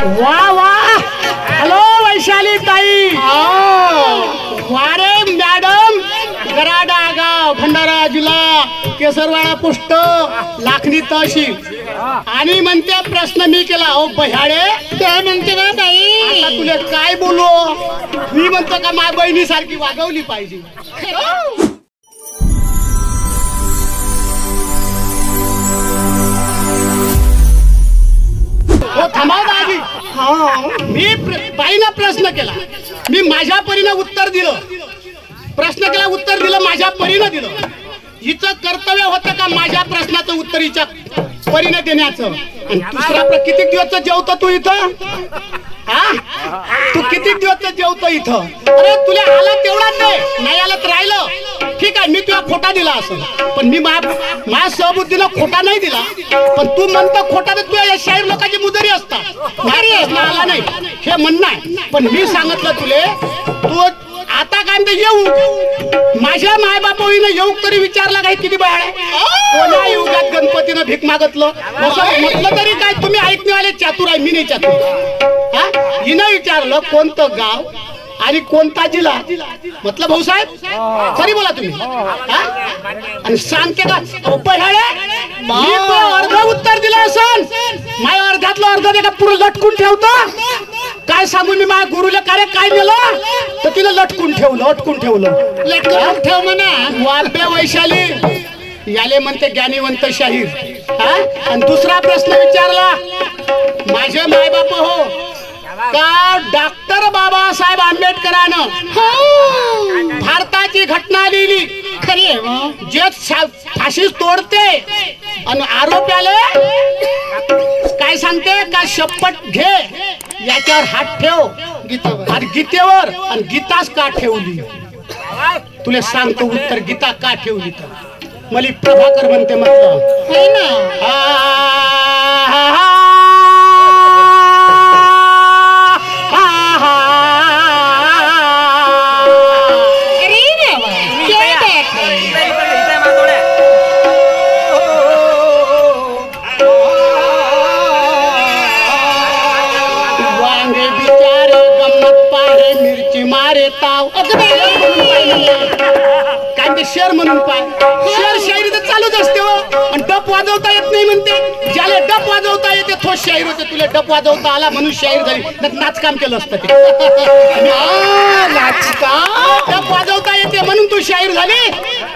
वा वा, हॅलो वैशाली ताई. वारे मॅडम, गराडा गाव, भंडारा जिल्हा, केसरवाडा पोस्ट, लाखनी तहसील. आणि म्हणते प्रश्न मी केला. हो बह्याडे, काय म्हणते ना ताई? आता तुला काय बोलू? मी म्हणतो का माझ्या बहिणीसारखी वागवली पाहिजे. हो थांबा दाजी. मी बाईला प्रश्न केला, मी माझ्या परीनं उत्तर दिलं. प्रश्न केला, उत्तर दिलं, माझ्या परीनं दिलं. हिचं कर्तव्य होतं का माझ्या प्रश्नाचं उत्तर हिच्या परीनं देण्याचं? आणि दुसरा किती दिवस जेवतो तू इथं? तू किती दिवस जेवतो इथं? अरे तुला आला तेवढाच नाही आलं तर राहिलं ठीक आहे, मी तुला खोटा दिला असं, पण मी माझ्या सहबुद्धीला खोटा नाही दिला. पण तू म्हणतो खोटा, तर तुझ्या शाहीर लोकांची मुजरी असतात. आला नाही हे म्हणणं आहे. पण मी सांगितलं तुले, तू आता काय म्हणते येऊ, माझ्या मायबापाईनं येऊ तरी विचारला काय किती बाळ आहे? कोणा युगात गणपतीनं भीक मागतलं म्हटलं तरी काय? तुम्ही ऐकणेवाले चातुर आहे, मी नाही चातुर. हिनं विचारलं कोणतं गाव आणि कोणता जिल्हा. म्हटलं भाऊसाहेब खरी बोला तुम्ही. आणि सांगते का मी अर्ध उत्तर दिलं असन, माझ्या अर्ध्यातलं अर्ध दे का पुढे लटकून ठेवतो. काय सांगू मी माझ्या गुरुला काय नेलं तर तिला लटकून ठेवलं. लटकून ठेव म्हणा. वारबे वैशाली याले म्हणते ज्ञानीवंत शाहीर. आणि दुसरा प्रश्न विचारला, माझे मायबाप हो का डॉक्टर बाबासाहेब आंबेडकरांनं भारताची घटना लिहिली खरी आहे? जे फाशी तोडते आणि आरोप्याले काय सांगते का शपथ घे, याच्यावर हात ठेव आणि गीतेवर, आणि गीताच का ठेवली? तुला सांगतो उत्तर, गीता का ठेवली तर मला प्रभाकर म्हणते म्हटलं. शेर म्हणून पाय, शेर शायरी तर चालूच असते हो. आणि डप वाजवता येत नाही म्हणते, ज्याला डप वाजवता येते तो शाहीर होते. तुला डप वाजवता आला म्हणून शाहीर झाली, नाचकाम केलं असतं ते. डप वाजवता येते म्हणून तू शाहीर झाली,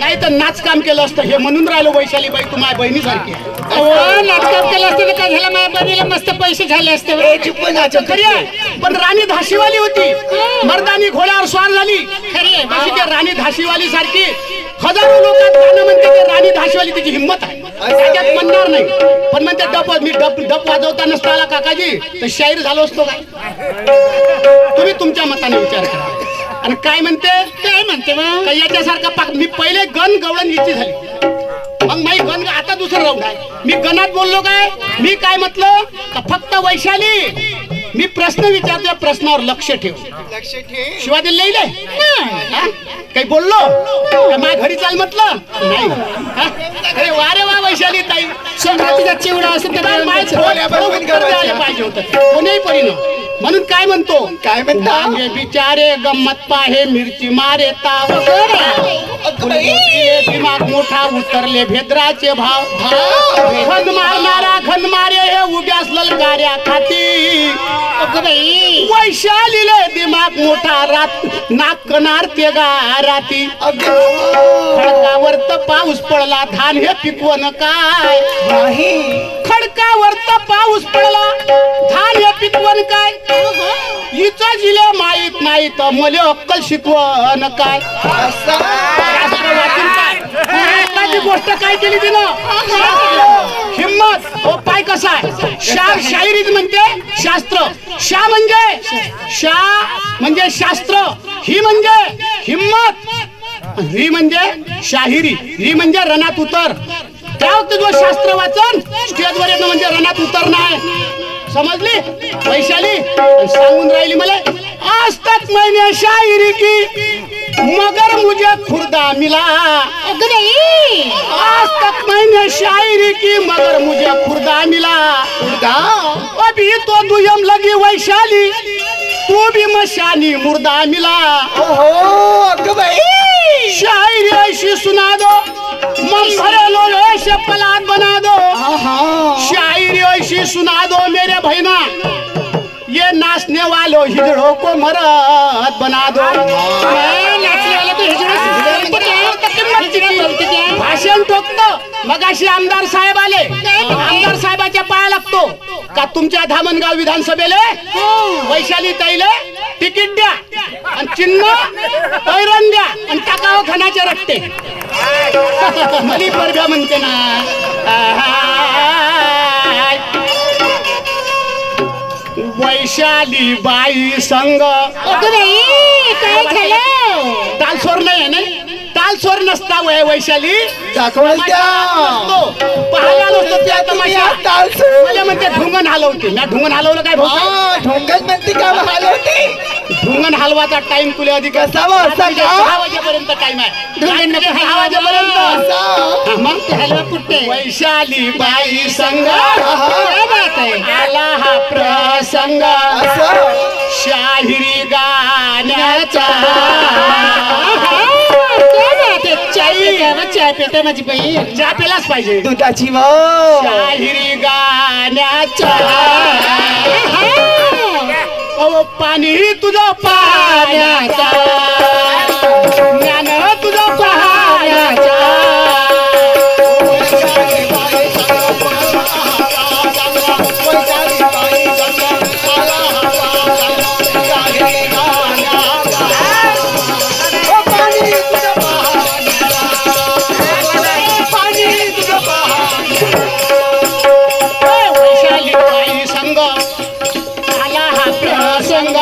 नाही तर नाचकाम केलं असतं. हे म्हणून राहिलो वैशाली बाई, तू माझ्या बहिणीसारखी. नाचकाम केलं असतं तर काय झालं, माझ्या बहिणीला मस्त पैसे झाले असते. पण राणी धाशीवाली होती, मर्दानी घोड्यावर स्वार झाली खरी आहे. राणी धाशीवाली सारखी हजारो लोकांत गाणं म्हणते की राणी धाशीवाली तिची हिंमत आहे, त्याच्यात म्हणणार नाही. पण म्हणते मी डप वाजवता नसता आला काकाजी तर शाहीर झालो असतो काय? तुम्ही तुमच्या मताने विचार करा. आणि काय म्हणते मग याच्यासारखा पाक. मी पहिले गण गवळण हिची झाली, मग माई गण आता दुसरं राऊंड आहे. मी गणात बोललो काय? मी काय म्हटलं का फक्त वैशाली मी प्रश्न विचारतो, प्रश्नावर लक्ष ठेव. शिवाय दिले काही बोललो माझ्या घरी चाल म्हटलं नाही. अरे वा रे वा वैशाली ताई, संक्रांतीचा चिवडा असेल पाहिजे होतं कोणीही परीनं. म्हणून काय म्हणतो बिचारे गंमत पाहे मिरची मारे ताव, दिमाग मोठा उतरले भेद्राचे भाव. घन मारणारा घन मारे हे उभ्यास ललकार्या खाती. वैशालीले दिमाग मोठा रात नाक कणार ते गाराती. खडकावर तर पाऊस पडला धान हे पिकवण काय? खडकावर तर पाऊस पडला धान हे पिकवण काय? हिचं जिले माहित नाही तर मले अक्कल शिकवण काय? गोष्ट काय केली तिनं? हिम्मत. हो पाय कसा आहे? शायरी म्हणते शास्त्र. शा म्हणजे शास्त्र, ही म्हणजे हिम्मत, ही म्हणजे शाहिरी, ही म्हणजे रणात उतर. त्या वक्त जो शास्त्र वाचन स्टेजवर येणं म्हणजे रणात उतर नाही. समजली वैशाली? सांगून राहिली मला आज तक मैंने शायरी की मगर मुझे खुर्दा मिला। अगं बाई आज तक मैंने शायरी की मगर मुझे खुर्दा मिला। खुर्दा अभी तो दुयम लगी वैशाली, तू भी मशानी मुर्दा मिला। ओहो अगं बाई शायरी ऐसी सुना दो, मन भरे लो ऐसे पलाट बना दो। शायरी ऐसी सुना दो मेरे भैना, ये नाचने वालों हिजड़ों को मरद बना दो। नाचने वाला तो हिजड़ा भाषण ठोकतो मग अशी आमदार साहेब आले, आमदार साहेबाच्या पाया लागतो का तुमच्या धामणगाव विधानसभेले वैशाली ताईले तिकीट द्या आणि चिन्ह पैरण द्या आणि टाकावं खानाचे रट्टे। मली परभ्या म्हणते ना वैशाली बाई संग। अगं बाई काय झालं? तालस्वर नाही आहे ना, तालस्वर नसता वैशाली दाखवायला द्या पाहायला नसतो त्या तमाशा। तालस्वर मला म्हणते ढुंगण हलवते, मी ढुंगण हलवलं काय भाऊ? ढोंगच म्हणते का हलवते? ढुंगण हलवाचा टाइम तुला अधिक कसावा असा का? 6 वाजेपर्यंत टाइम आहे, ढुंगण 6 वाजेपर्यंत। मग ते हलवा कुठे? वैशाली बाई संग काय बात आहे? आला हा प्रसंग शाहिरी गाण्याचा। चाय पेटे माझी बाई चहा पेलाच पाहिजे, दुधाची व शाहिरी गाण्याचा। ओ पाणी तुझं पाण्याचा, ज्ञान तुझं पाण्याचा। वैशाली बाई संग आला हा प्रसंग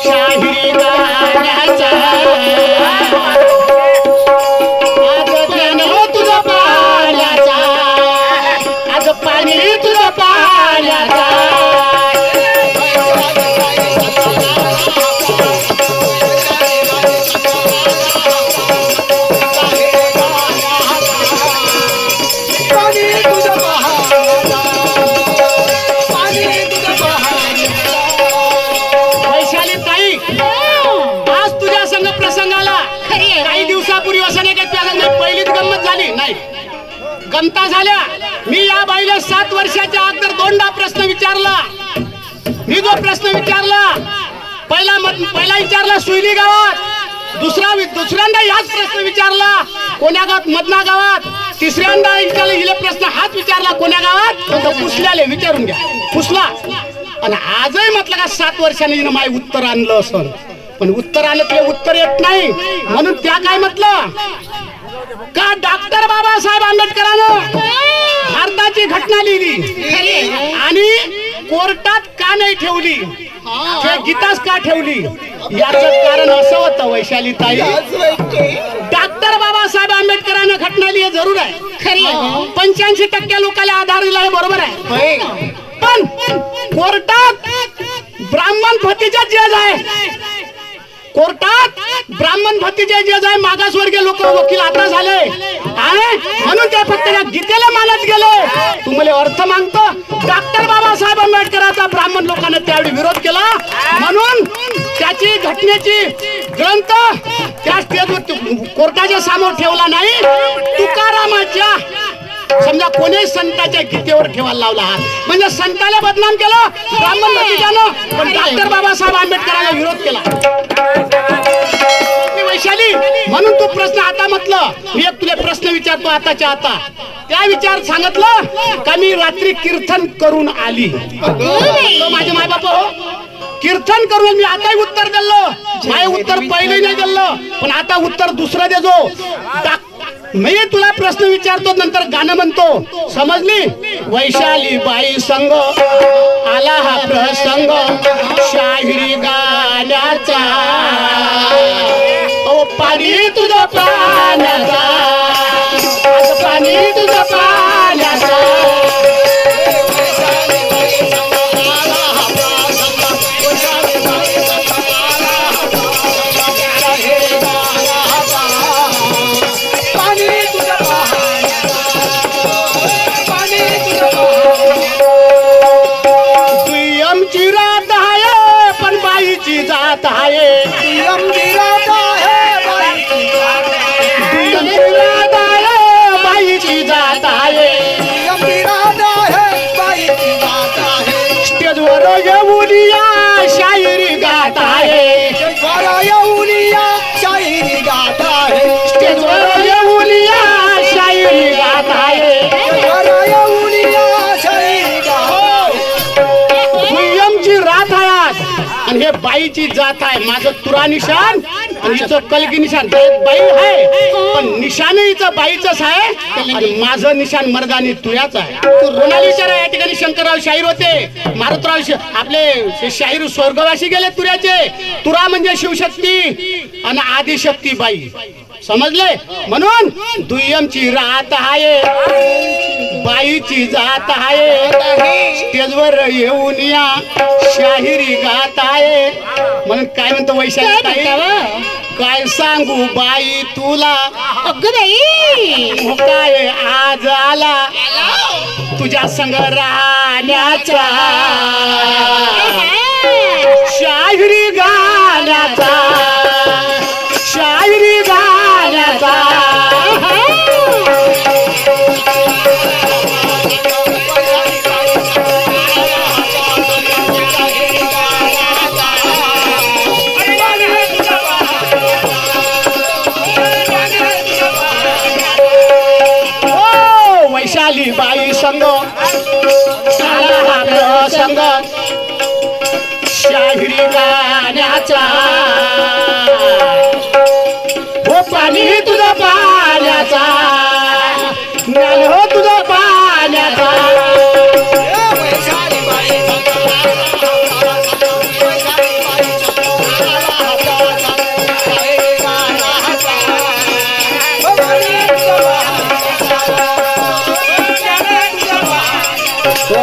शाहिरी गाण्याचा। आज ज्ञान तुझं पाण्याचा, आज पाणी तुझं पाण्याचा। वैशाली ताई आज तुझ्या संग प्रसंगाला काही दिवसापूर्वी असं नाही का त्या संग पहिलीच गंमत झाली नाही, गमता झाल्या। मी या बाईला 7 वर्षाच्या अगोदर 2दा प्रश्न विचारला। मी जो प्रश्न विचारला पहिला विचारला सुईली गावात, दुसऱ्यांदा याच प्रश्न विचारला कोण्या गावात? मदना गावात। तिसऱ्यांदा हिला प्रश्न हाच विचारला कोण्या गावात? पुसल्याले विचारून घ्या, पुसला। आणि आजही म्हटलं का 7 वर्षांनी हिनं माय उत्तर आणलं असं, पण उत्तर आणलं ते उत्तर येत नाही म्हणून त्या काय म्हटलं का डॉक्टर बाबासाहेब आंबेडकरांनं भारताची घटना लिहिली आणि कोर्टात का नाही ठेवली, ते गीतास का ठेवली? याचं कारण असं होतं वैशाली ताई, डॉक्टर बाबासाहेब आंबेडकरांनं घटना लिहि जरूर आहे खरी, 85% लोकांना आधार दिला हे बरोबर आहे, पण कोर्टात ब्राह्मण भतीचा जज आहे, कोर्टात ब्राह्मण भतीचे जज आहे, मागासवर्गीय लोक वकील आता झाले म्हणून ते फक्त गीतेला मानत गेले। तुम्हाला अर्थ मागतो डॉक्टर बाबासाहेब आंबेडकरांचा ब्राह्मण लोकांना त्यावेळी विरोध केला म्हणून त्याची घटनेची ग्रंथ त्या स्टेजवर कोर्टाच्या समोर ठेवला नाही, तुकारामाच्या समजा कोणी संताच्या गीतेवर ठेवायला लावला हात, म्हणजे संताला बदनाम केलं ब्राह्मण भतीजानं, पण डॉक्टर बाबासाहेब आंबेडकरांना विरोध केला। वैशाली म्हणून तू प्रश्न आता म्हटलं, मी एक तुला प्रश्न विचारतो आताच्या आता, त्या विचार सांगितलं का मी रात्री कीर्तन करून आली, माझे माय बाप हो कीर्तन करून मी आताही उत्तर दिलं, माझे उत्तर पहिले नाही दिलं पण आता उत्तर दुसरं देजो। मी तुला प्रश्न विचारतो नंतर गाणं म्हणतो, समजली? वैशाली बाई संग आला हा प्रसंग शाहिरी गाण्याचा, ओ पाणी तुझं पाण्याचा, आज पाणी तुझं पाण्याचा। दुय्यमची रात आहे पण बाईची जात आहे. दुय्यमची रात आहे बाईची जात आहे. दुय्यमची रात आहे बाईची जात आहे. दुय्यमची रात आहे बाईची जात आहे. स्टेजवर येऊन या शायरी गात आहे. स्टेजवर येऊन या शायरी गात आहे. स्टेजवर येऊन या शायरी गात आहे. स्टेजवर येऊन या शायरी गात आहे. दुय्यमची रात आहे आज आणि हे बाईची जात आहे. माझं तुरा निशान आणि हिचं कलगी निशान. बाई आहे पण निशान हिचं बाईचंच आहे आणि माझं निशान मर्दानी तुयाच आहे. कोणाला विचारा या ठिकाणी शंकरराव शाहीर होते. मारुतराव आपले शाहीर स्वर्गवासी गेले तुऱ्याचे. तुरा म्हणजे शिवशक्ती आणि आदिशक्ती बाई. समजले? म्हणून दुय्यमची रात आहे बाईची जात आहे. स्टेजवर येऊन या शाहिरी गात आहे. म्हणून काय म्हणतो वैशाली ताई, काय सांगू बाई तुला अगं बाई काय आज आला तुझ्या संग राहण्याचा शाहिरी गाण्याचा शाहिरी गाण्याचा. वैशाली बाई संग झाला हा प्रसंग शाहिरी गाण्याचा. हो पाणी तुझं पाण्याचा ज्ञान हो तुझं पाण्याचा.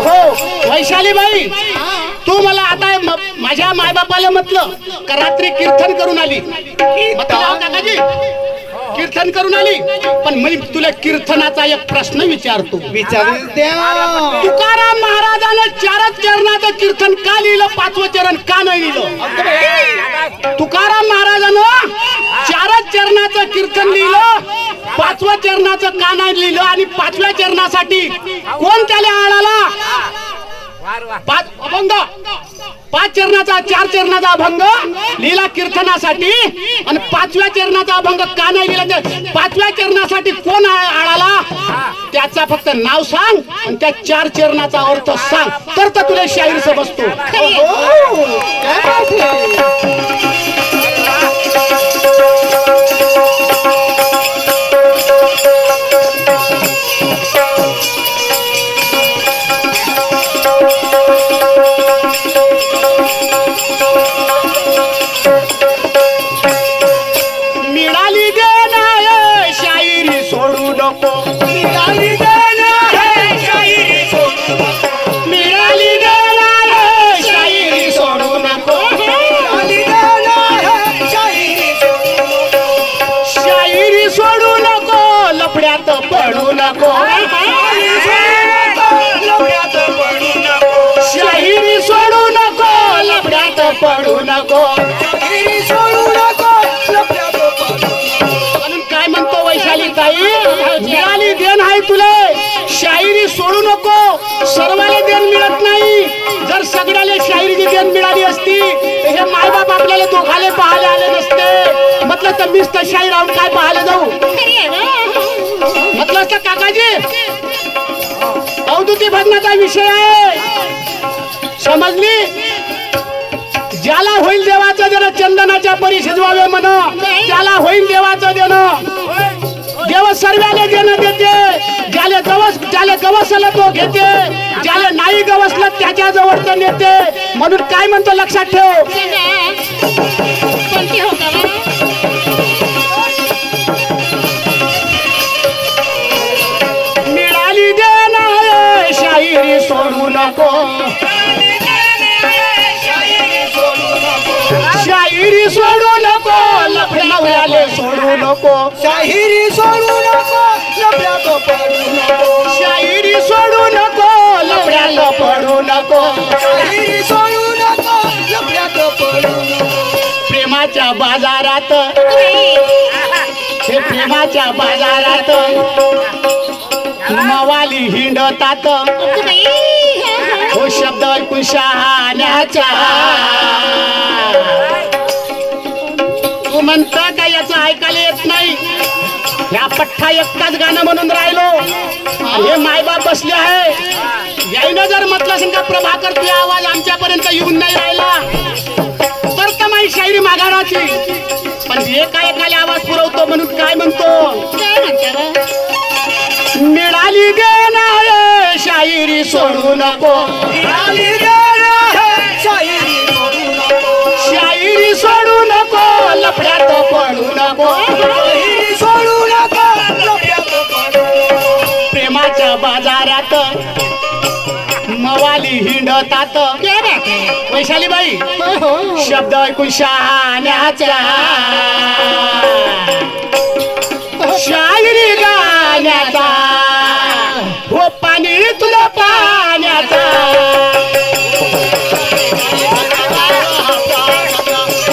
हो वैशाली बाई तू मला आता माझ्या मायबापाला म्हटलं का रात्री कीर्तन करून आली. म्हटलं काकाजी कीर्तन करून आली पण मी तुला कीर्तनाचा एक प्रश्न विचारतो. विचारू द्या. तुकाराम महाराजानं 4 चरणाचं कीर्तन का लिहिलं 5वं चरण का नाही लिहिलं? तुकाराम महाराजानं 4 चरणाचं कीर्तन लिहिलं 5व्या चरणाचं का नाही लिहिलं आणि 5व्या चरणासाठी कोण त्याला आळाला? 5 अभंग 5 चरणाचा 4 चरणाचा अभंग लिहिला कीर्तनासाठी आणि 5व्या चरणाचा अभंग का नाही लिहिला? 5व्या चरणासाठी कोण आळाला त्याचा फक्त नाव सांग आणि त्या 4 चरणाचा अर्थ सांग तर तुला शाहीर समजतो. काय माहिती? मिळाली देना शायरी सोडू नको. मिळाली देना शायरी सोडू नको. मिळाली देना शायरी सोडू नको. शायरी सोडू नको लफड्यात पडू नको. शायरी सोडू नको लफड्यात पडू नको. म्हणून काय म्हणतो वैशाली ताई मिळाली देण आहे तुला शायरी सोडू नको. सर्वाला देण मिळत नाही. जर सगळ्याला शायरीची देण मिळाली असती तर हे मायबाप आपल्याला दोघाले पाहायला आले नसते. म्हटलं तर मीच तर शाहीर राहून काय पाहायला जाऊ. म्हटलं असतं काकाजी अवधूती भजनाचा विषय आहे समजली. ज्याला होईल देवाचं देणं चंदनाच्या परी शिजवावे म्हण. त्याला होईल देवाचं देणं. देव सर्वाले देणं देते. ज्याला गवसलं तो घेते. ज्याला नाही गवसलं त्याच्या जवळ तो नेते. म्हणून काय म्हणतो लक्षात ठेव. कोणती हो का? मिळाली देणं शायरी सोडू नको. शायरी सोडू नको लफड्याले सोडू नको. शाहिरी सोडू नको लफड्यात पडू नको. शायरी सोडू नको लफड्यात पडू पडू नको शाहिरी सोडू नको लफड्यात पडू नको प्रेमाच्या बाजारात हे प्रेमाच्या बाजारात मवाली हिंडतात हो शब्द ऐकून शहाण्याच्या तू म्हणता का याचं ऐकायला येत नाही या पठ्ठा एकटाच गाणं म्हणून राहिलो हे मायबाप बसले आहे याईनं जर म्हटलं असेल का प्रभाकर तुझा आवाज आमच्यापर्यंत येऊन नाही राहिला तर माझी शायरी माघाराची पण एकाला आवाज पुरवतो म्हणून काय म्हणतो मिळाली देणार शायरी सोडू नको मिळाली देणार शाहिरी सोडू नको शायरी सोडू नको लफड्यात पडू नको शाहिरी सोडू नको लफड्यात पडू नको प्रेमाच्या बाजारात मवाली हिंडतात वैशालीबाई शब्द ऐकून शहाण्याच्या शायरी गाण्याचा हो पाणी तुला पाण्याचा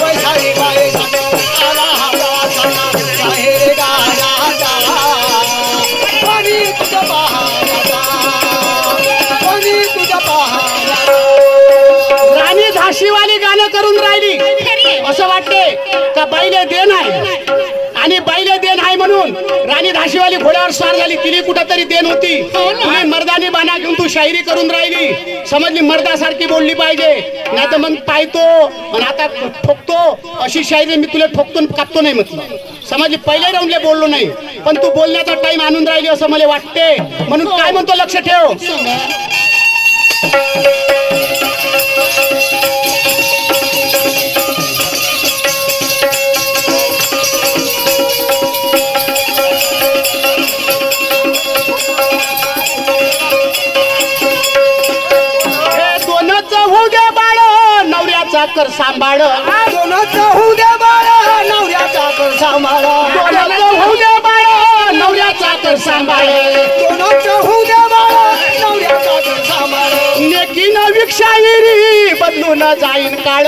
वैशाली बाई आला हवा शाहिरी गाण्याचा पाणी तुझ्या पहाण्याचा पाणी तुझ्या पहाण्याचा राणी झाशीवाली गाणं करून राहिली असं वाटते का बाईले देण आहे आणि बाईले देण आहे म्हणून राणी झाशीवाली घोड्यावर स्वार झाली तिने कुठंतरी देण होती तिने मर्दानी बाणा घेऊन तू शायरी करून राहिली समजली मर्दासारखी बोलली पाहिजे नाही तर मग पाहतो आणि आता ठोकतो अशी शायरी मी तुला ठोकतो कापतो नाही म्हटलं समजली पहिले राऊंडले बोललो नाही पण तू बोलण्याचा टाइम आणून राहिली असं मला वाटते म्हणून काय म्हणतो लक्ष ठेव नवऱ्याचा कर सांभाळ दोनाचं होऊ दे बाळा नवऱ्याचा कर सांभाळ होऊ दे बाळ नवऱ्याचा कर सांभाळ दोनाचं होऊ दे बाळा नवऱ्याचा कर सांभाळ नेकीनं विक्षायरी बदलून जाईन काळ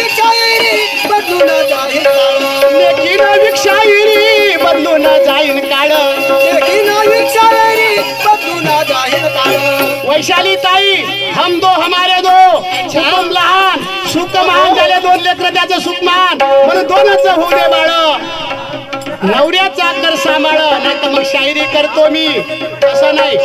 शाहिरी बदलून जाईल काळ नेकीनं विक्षायरी बदलून जाईन काळ शाहिरी बदलून जाईल काळ वैशाली ताई हम दो हमारे दो हुकम लहान सुख महान झाले दोन लेकर त्याचं सुख महान म्हणून दोनच होऊ दे बाळ नवऱ्याचा कर सांभाळ नाही तर मग शायरी करतो मी असं नाही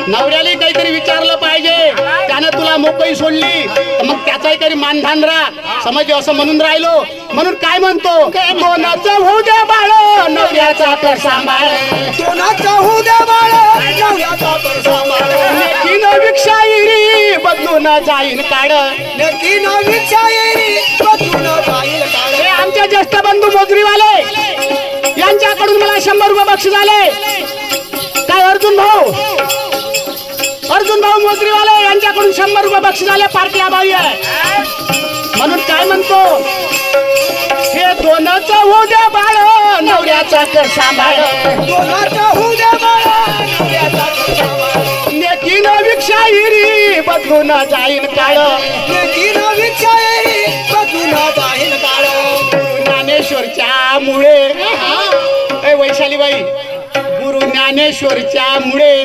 नवऱ्याला काहीतरी विचारलं पाहिजे त्यानं तुला मोकळी सोडली तर मग त्याचाही काही मानधान राह समज असं म्हणून राहिलो म्हणून काय म्हणतो दोनाचं होऊ दे बाळ नवऱ्याचा कर सांभाळ दोनाचं होऊ दे बाळ नवऱ्याचा कर सांभाळ नेकीनं विक्षायरी बदलून जाईन काळ शाहिरी बदलून जाईल काळ हे आमचे ज्येष्ठ बंधू मोजरीवाले यांच्याकडून मला 100 रुपये बक्षीस आले काय अर्जुन भाऊ मोजरीवाले यांच्याकडून 100 रुपये बक्षीस आले पार्टी आभारी आहे म्हणून काय म्हणतो हे दोनच होऊ दे बाळ नवऱ्याचा कर सांभाळ दोनाचं होऊ दे बाळ नवऱ्याचा कर सांभाळ नेकीनं विक्षायरी बदलून जाईन काळ शाहिरी बदलून जाईल काळ ज्ञानेश्वरच्या मुळे वैशालीबाई गुरु ज्ञानेश्वरच्या मुळे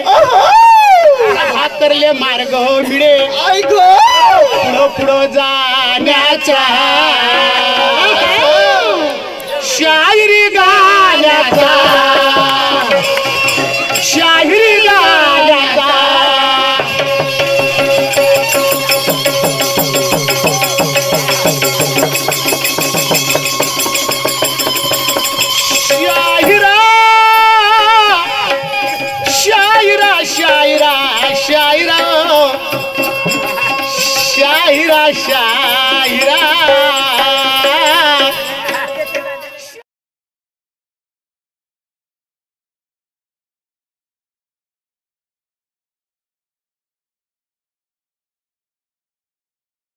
भाकरले मार्ग मिळे पुढं पुढं जाण्याचा शायरी गाण्याचा शायरी गाण्याचा शायरा